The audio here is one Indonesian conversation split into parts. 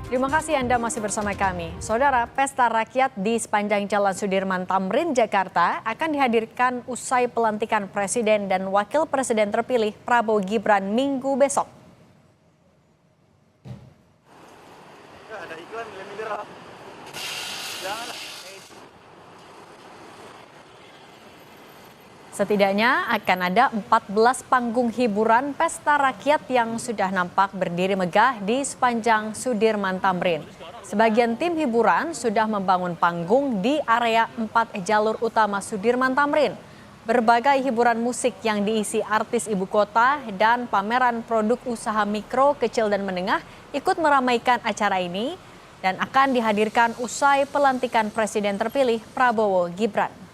Terima kasih Anda masih bersama kami. Saudara, pesta rakyat di sepanjang Jalan Sudirman Tamrin, Jakarta akan dihadirkan usai pelantikan Presiden dan Wakil Presiden terpilih Prabowo Gibran Minggu besok. Ada iklan mineral. Jangan. Setidaknya akan ada 14 panggung hiburan pesta rakyat yang sudah nampak berdiri megah di sepanjang Sudirman Tamrin. Sebagian tim hiburan sudah membangun panggung di area 4 jalur utama Sudirman Tamrin. Berbagai hiburan musik yang diisi artis ibu kota dan pameran produk usaha mikro, kecil dan menengah ikut meramaikan acara ini dan akan dihadirkan usai pelantikan Presiden terpilih Prabowo Gibran.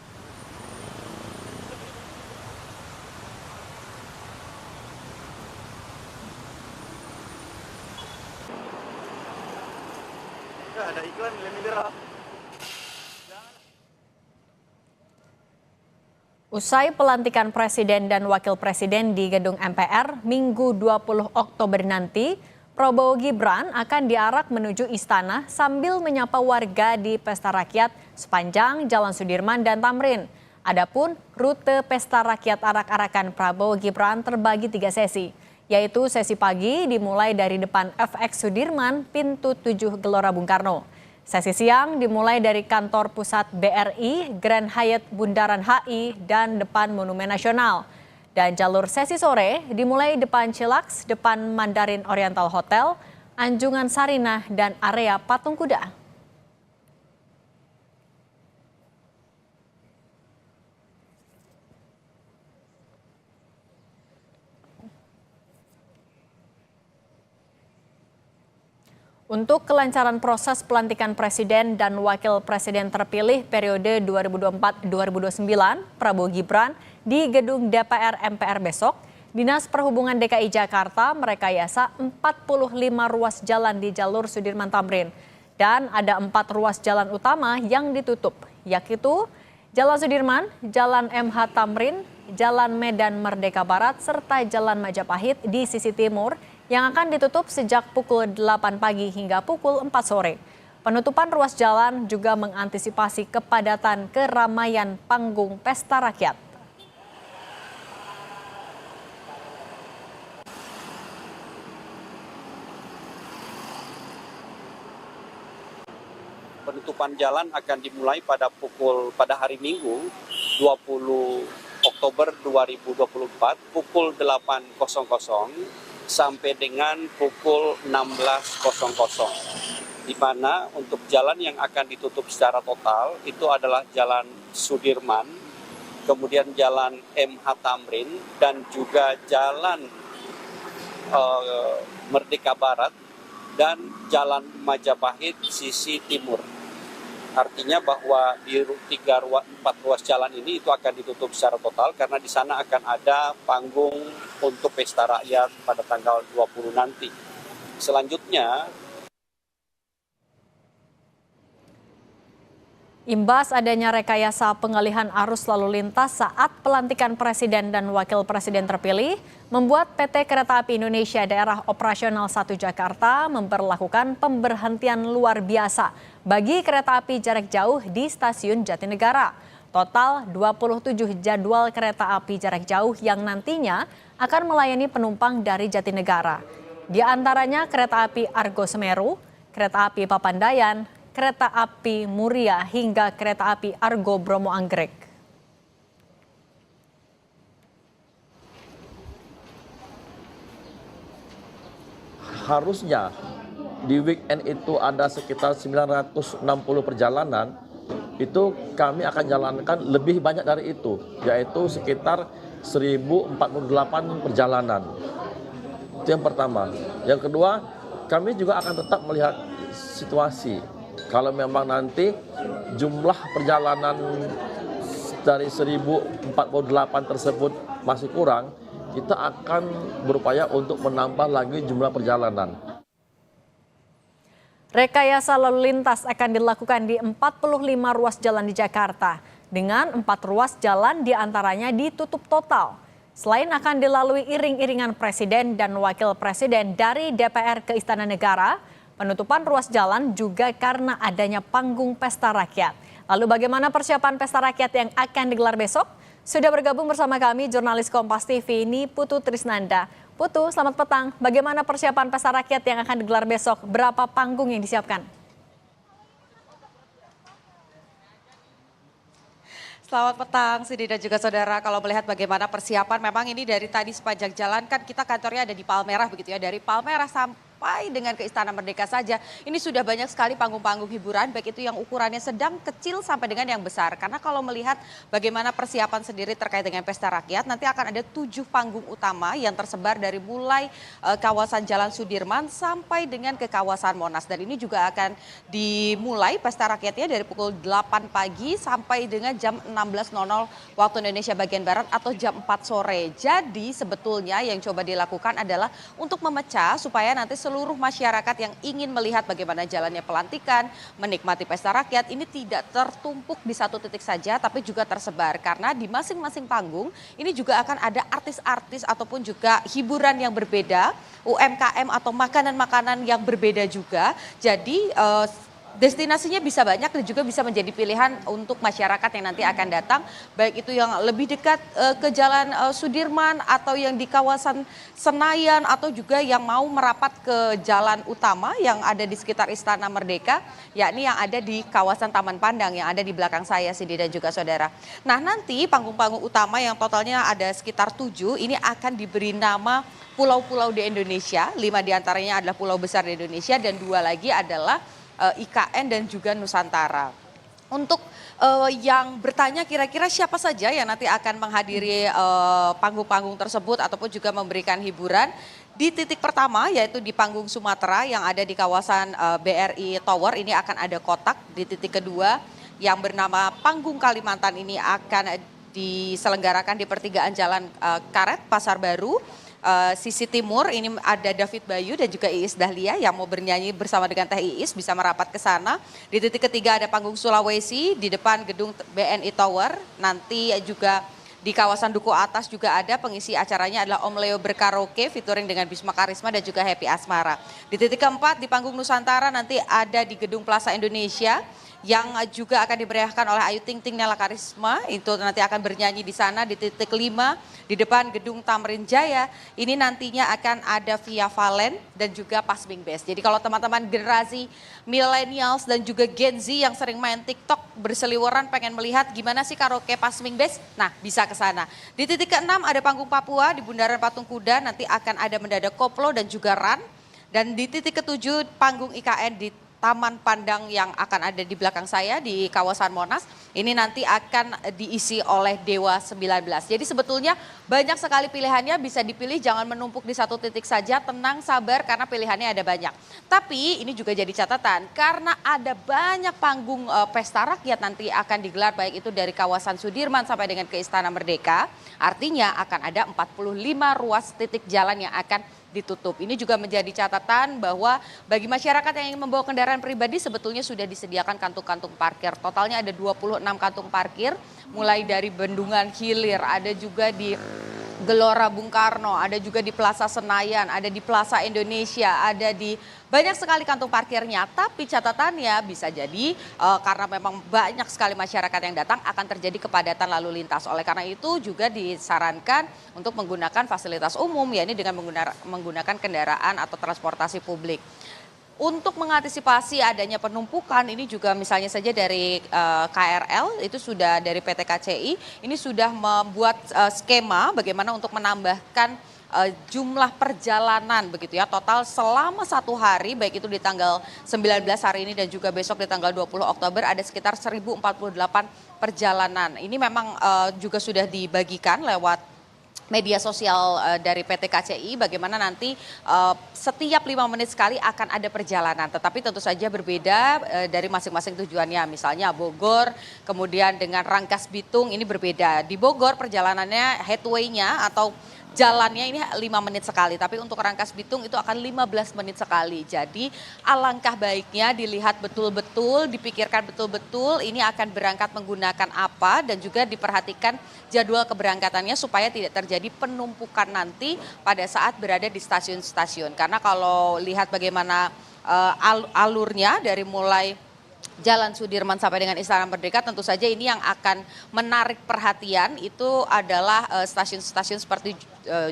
Ada iklan mineral. Usai pelantikan Presiden dan Wakil Presiden di Gedung MPR Minggu 20 Oktober nanti, Prabowo Gibran akan diarak menuju istana sambil menyapa warga di pesta rakyat sepanjang Jalan Sudirman dan Tamrin. Adapun rute pesta rakyat arak-arakan Prabowo Gibran terbagi 3 sesi, yaitu sesi pagi dimulai dari depan FX Sudirman, pintu 7 Gelora Bung Karno. Sesi siang dimulai dari kantor pusat BRI, Grand Hyatt Bundaran HI, dan depan Monumen Nasional. Dan jalur sesi sore dimulai depan Chillax, depan Mandarin Oriental Hotel, Anjungan Sarinah, dan area Patung Kuda. Untuk kelancaran proses pelantikan Presiden dan Wakil Presiden terpilih periode 2024-2029, Prabowo Gibran di Gedung DPR MPR besok, Dinas Perhubungan DKI Jakarta merekayasa 45 ruas jalan di jalur Sudirman Tamrin. Dan ada 4 ruas jalan utama yang ditutup, yaitu Jalan Sudirman, Jalan MH Tamrin, Jalan Medan Merdeka Barat, serta Jalan Majapahit di sisi timur yang akan ditutup sejak pukul 8 pagi hingga pukul 4 sore. Penutupan ruas jalan juga mengantisipasi kepadatan keramaian panggung pesta rakyat. Penutupan jalan akan dimulai pada hari Minggu 20 Oktober 2024 pukul 8.00 sampai dengan pukul 16.00. Di mana untuk jalan yang akan ditutup secara total itu adalah Jalan Sudirman, kemudian Jalan MH Tamrin, dan juga Jalan Merdeka Barat dan Jalan Majapahit sisi timur. Artinya bahwa di 4 ruas jalan ini itu akan ditutup secara total karena di sana akan ada panggung untuk pesta rakyat pada tanggal 20 nanti. Selanjutnya, imbas adanya rekayasa pengalihan arus lalu lintas saat pelantikan Presiden dan Wakil Presiden terpilih, membuat PT Kereta Api Indonesia Daerah Operasional 1 Jakarta memberlakukan pemberhentian luar biasa bagi kereta api jarak jauh di Stasiun Jatinegara. Total 27 jadwal kereta api jarak jauh yang nantinya akan melayani penumpang dari Jatinegara. Di antaranya kereta api Argo Semeru, kereta api Papandayan, kereta api Muria hingga kereta api Argo Bromo Anggrek. Harusnya di weekend itu ada sekitar 960 perjalanan, itu kami akan jalankan lebih banyak dari itu, yaitu sekitar 1048 perjalanan. Itu yang pertama. Yang kedua, kami juga akan tetap melihat situasi. Kalau memang nanti jumlah perjalanan dari 1048 tersebut masih kurang, kita akan berupaya untuk menambah lagi jumlah perjalanan. Rekayasa lalu lintas akan dilakukan di 45 ruas jalan di Jakarta, dengan 4 ruas jalan diantaranya ditutup total. Selain akan dilalui iring-iringan Presiden dan Wakil Presiden dari DPR ke Istana Negara, Penutupan ruas jalan juga karena adanya panggung pesta rakyat. Lalu bagaimana persiapan pesta rakyat yang akan digelar besok? Sudah bergabung bersama kami jurnalis Kompas TV ini Putu Trisnanda. Putu, selamat petang. Bagaimana persiapan pesta rakyat yang akan digelar besok? Berapa panggung yang disiapkan? Selamat petang, Sidi dan juga saudara. Kalau melihat bagaimana persiapan, memang ini dari tadi sepanjang jalan kan kita kantornya ada di Palmerah begitu ya. Dari Palmerah sampai dengan ke Istana Merdeka saja, ini sudah banyak sekali panggung-panggung hiburan, baik itu yang ukurannya sedang, kecil sampai dengan yang besar. Karena kalau melihat bagaimana persiapan sendiri terkait dengan pesta rakyat, nanti akan ada 7 panggung utama yang tersebar dari mulai kawasan Jalan Sudirman sampai dengan ke kawasan Monas. Dan ini juga akan dimulai pesta rakyatnya dari pukul 8 pagi sampai dengan jam 16.00 waktu Indonesia bagian Barat atau jam 4 sore. Jadi sebetulnya yang coba dilakukan adalah untuk memecah supaya nanti seluruh masyarakat yang ingin melihat bagaimana jalannya pelantikan, menikmati pesta rakyat ini tidak tertumpuk di satu titik saja tapi juga tersebar. Karena di masing-masing panggung ini juga akan ada artis-artis ataupun juga hiburan yang berbeda, UMKM atau makanan-makanan yang berbeda juga. Jadi destinasinya bisa banyak dan juga bisa menjadi pilihan untuk masyarakat yang nanti akan datang. Baik itu yang lebih dekat ke Jalan Sudirman atau yang di kawasan Senayan atau juga yang mau merapat ke jalan utama yang ada di sekitar Istana Merdeka. Yakni yang ada di kawasan Taman Pandang yang ada di belakang saya Sidi dan juga saudara. Nah nanti panggung-panggung utama yang totalnya ada sekitar 7 ini akan diberi nama pulau-pulau di Indonesia. 5 diantaranya adalah pulau besar di Indonesia dan 2 lagi adalah IKN dan juga Nusantara. Untuk yang bertanya kira-kira siapa saja yang nanti akan menghadiri panggung-panggung tersebut ataupun juga memberikan hiburan. Di titik pertama yaitu di panggung Sumatera yang ada di kawasan BRI Tower ini akan ada kotak. Di titik kedua yang bernama Panggung Kalimantan ini akan diselenggarakan di pertigaan Jalan Karet Pasar Baru. Sisi timur ini ada David Bayu dan juga Iis Dahlia yang mau bernyanyi bersama dengan Teh Iis bisa merapat ke sana. Di titik ketiga ada panggung Sulawesi di depan gedung BNI Tower. Nanti juga di kawasan Duku Atas juga ada pengisi acaranya adalah Om Leo Berkaraoke featuring dengan Bisma Karisma dan juga Happy Asmara. Di titik keempat di panggung Nusantara nanti ada di gedung Plaza Indonesia yang juga akan diberiakan oleh Ayu Ting Ting Nela Karisma, itu nanti akan bernyanyi di sana. Di titik 5 di depan gedung Tamrin Jaya ini nantinya akan ada Via Valen dan juga Pasming Best. Jadi kalau teman-teman generasi millennials dan juga Gen Z yang sering main TikTok berseliweran pengen melihat gimana sih karaoke Pasming Best, nah bisa ke sana. Di titik ke-6 ada panggung Papua di Bundaran Patung Kuda, nanti akan ada mendadak koplo dan juga run. Dan di titik ke-7 panggung IKN di Taman Pandang yang akan ada di belakang saya di kawasan Monas. Ini nanti akan diisi oleh Dewa 19. Jadi sebetulnya banyak sekali pilihannya, bisa dipilih, jangan menumpuk di satu titik saja. Tenang, sabar karena pilihannya ada banyak. Tapi ini juga jadi catatan karena ada banyak panggung pesta rakyat nanti akan digelar baik itu dari kawasan Sudirman sampai dengan ke Istana Merdeka. Artinya akan ada 45 ruas titik jalan yang akan ditutup. Ini juga menjadi catatan bahwa bagi masyarakat yang ingin membawa kendaraan pribadi sebetulnya sudah disediakan kantung-kantung parkir. Totalnya ada 26 kantung parkir, mulai dari Bendungan Hilir, ada juga di Gelora Bung Karno, ada juga di Plaza Senayan, ada di Plaza Indonesia, ada di banyak sekali kantung parkirnya. Tapi catatannya bisa jadi karena memang banyak sekali masyarakat yang datang akan terjadi kepadatan lalu lintas. Oleh karena itu juga disarankan untuk menggunakan fasilitas umum, yakni dengan menggunakan kendaraan atau transportasi publik. Untuk mengantisipasi adanya penumpukan ini juga misalnya saja dari KRL itu sudah dari PT KCI ini sudah membuat skema bagaimana untuk menambahkan jumlah perjalanan begitu ya, total selama 1 hari baik itu di tanggal 19 hari ini dan juga besok di tanggal 20 Oktober ada sekitar 1048 perjalanan. Ini memang juga sudah dibagikan lewat media sosial dari PT KCI bagaimana nanti setiap 5 menit sekali akan ada perjalanan. Tetapi tentu saja berbeda dari masing-masing tujuannya. Misalnya Bogor, kemudian dengan Rangkas Bitung ini berbeda. Di Bogor perjalanannya headway-nya atau jalannya ini 5 menit sekali, tapi untuk Rangkas Bitung itu akan 15 menit sekali. Jadi alangkah baiknya dilihat betul-betul, dipikirkan betul-betul ini akan berangkat menggunakan apa dan juga diperhatikan jadwal keberangkatannya supaya tidak terjadi penumpukan nanti pada saat berada di stasiun-stasiun. Karena kalau lihat bagaimana alurnya dari mulai Jalan Sudirman sampai dengan Istana Merdeka, tentu saja ini yang akan menarik perhatian itu adalah stasiun-stasiun seperti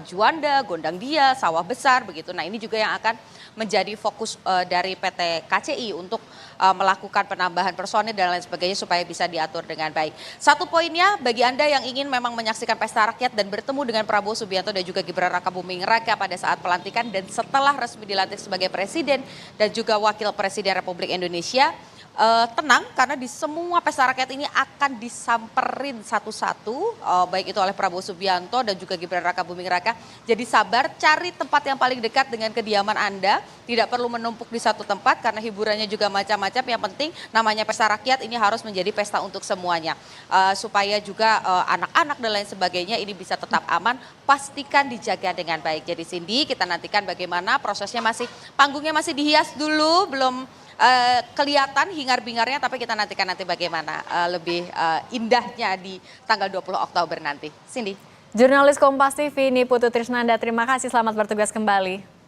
Juanda, Gondang Dia, Sawah Besar begitu. Nah, ini juga yang akan menjadi fokus dari PT KCI untuk melakukan penambahan personil dan lain sebagainya supaya bisa diatur dengan baik. Satu poinnya bagi Anda yang ingin memang menyaksikan pesta rakyat dan bertemu dengan Prabowo Subianto dan juga Gibran Rakabuming Raka pada saat pelantikan dan setelah resmi dilantik sebagai presiden dan juga wakil presiden Republik Indonesia, tenang karena di semua pesta rakyat ini akan disamperin satu-satu, baik itu oleh Prabowo Subianto dan juga Gibran Rakabuming Raka. Jadi sabar, cari tempat yang paling dekat dengan kediaman Anda, tidak perlu menumpuk di satu tempat karena hiburannya juga macam-macam. Yang penting namanya pesta rakyat ini harus menjadi pesta untuk semuanya, supaya juga anak-anak dan lain sebagainya ini bisa tetap aman, pastikan dijaga dengan baik. Jadi Cindy, kita nantikan bagaimana prosesnya, panggungnya masih dihias dulu, belum kelihatan hingar-bingarnya, tapi kita nantikan nanti bagaimana lebih indahnya di tanggal 20 Oktober nanti. Cindy. Jurnalis Kompas TV Niputu Trisnanda, terima kasih, selamat bertugas kembali.